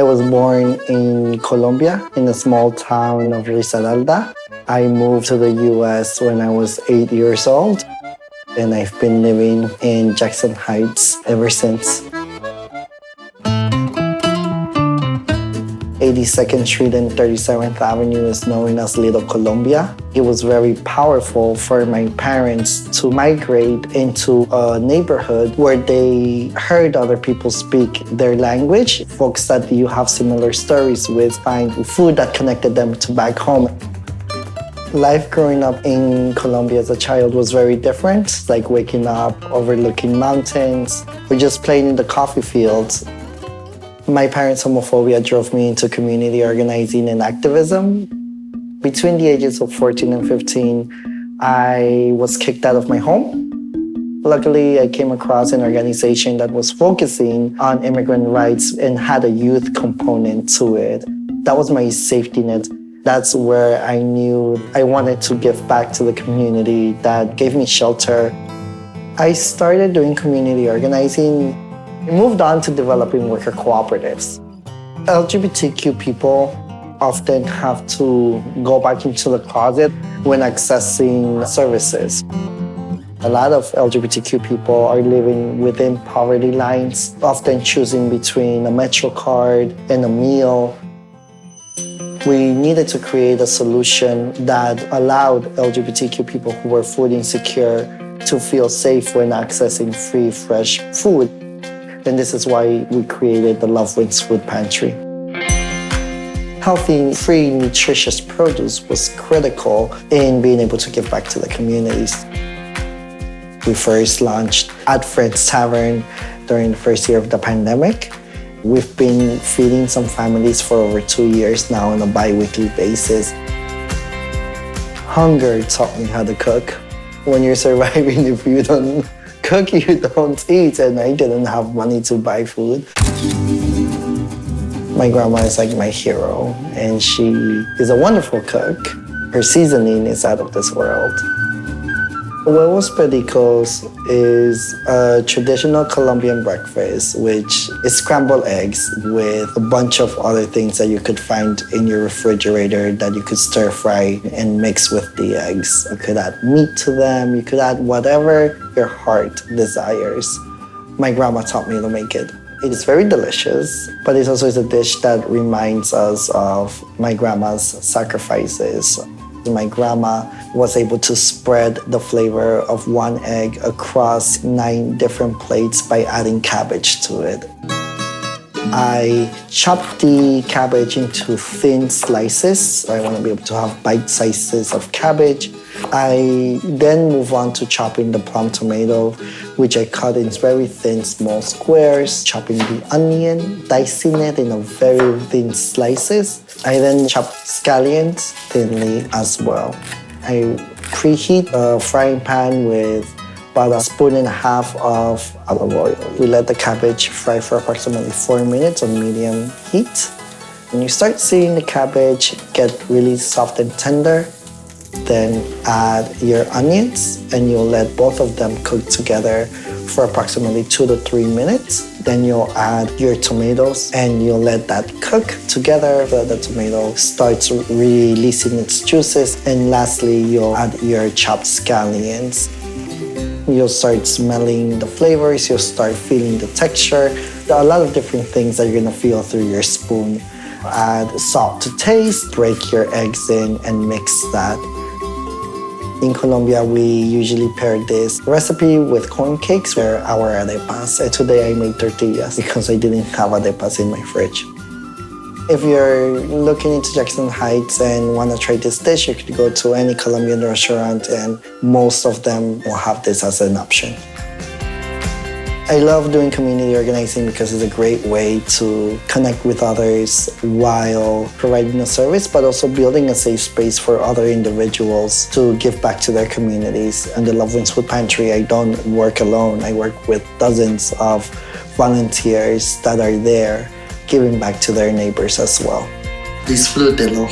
I was born in Colombia, in a small town of Risaralda. I moved to the US when I was 8 years old, and I've been living in Jackson Heights ever since. 82nd Street and 37th Avenue is known as Little Colombia. It was very powerful for my parents to migrate into a neighborhood where they heard other people speak their language, folks that you have similar stories with, find food that connected them to back home. Life growing up in Colombia as a child was very different, like waking up, overlooking mountains, or just playing in the coffee fields. My parents' homophobia drove me into community organizing and activism. Between the ages of 14 and 15, I was kicked out of my home. Luckily, I came across an organization that was focusing on immigrant rights and had a youth component to it. That was my safety net. That's where I knew I wanted to give back to the community that gave me shelter. I started doing community organizing. I moved on to developing worker cooperatives. LGBTQ people often have to go back into the closet when accessing services. A lot of LGBTQ people are living within poverty lines, often choosing between a Metro card and a meal. We needed to create a solution that allowed LGBTQ people who were food insecure to feel safe when accessing free, fresh food. And this is why we created the Wins Food Pantry. Healthy, free, nutritious produce was critical in being able to give back to the communities. We first launched at Fred's Tavern during the first year of the pandemic. We've been feeding some families for over 2 years now on a bi-weekly basis. Hunger taught me how to cook. When you're surviving, if you don't cook, you don't eat, and I didn't have money to buy food. My grandma is like my hero, and she is a wonderful cook. Her seasoning is out of this world. Huevos Pericos is a traditional Colombian breakfast, which is scrambled eggs with a bunch of other things that you could find in your refrigerator that you could stir fry and mix with the eggs. You could add meat to them, you could add whatever your heart desires. My grandma taught me to make it. It is very delicious, but it also is a dish that reminds us of my grandma's sacrifices. My grandma was able to spread the flavor of one egg across 9 different plates by adding cabbage to it. I chopped the cabbage into thin slices. I want to be able to have bite sizes of cabbage. I then move on to chopping the plum tomato, which I cut in very thin, small squares, chopping the onion, dicing it in a very thin slices. I then chop scallions thinly as well. I preheat a frying pan with about 1.5 spoons of olive oil. We let the cabbage fry for approximately 4 minutes on medium heat. When you start seeing the cabbage get really soft and tender, then add your onions, and you'll let both of them cook together for approximately 2 to 3 minutes. Then you'll add your tomatoes, and you'll let that cook together so the tomato starts releasing its juices. And lastly, you'll add your chopped scallions. You'll start smelling the flavors, you'll start feeling the texture. There are a lot of different things that you're gonna feel through your spoon. Add salt to taste, break your eggs in, and mix that. In Colombia, we usually pair this recipe with corn cakes or our arepas. Today I made tortillas because I didn't have arepas in my fridge. If you're looking into Jackson Heights and want to try this dish, you could go to any Colombian restaurant, and most of them will have this as an option. I love doing community organizing because it's a great way to connect with others while providing a service, but also building a safe space for other individuals to give back to their communities. And the Wins Food Pantry, I don't work alone. I work with dozens of volunteers that are there giving back to their neighbors as well. Disfrútelo.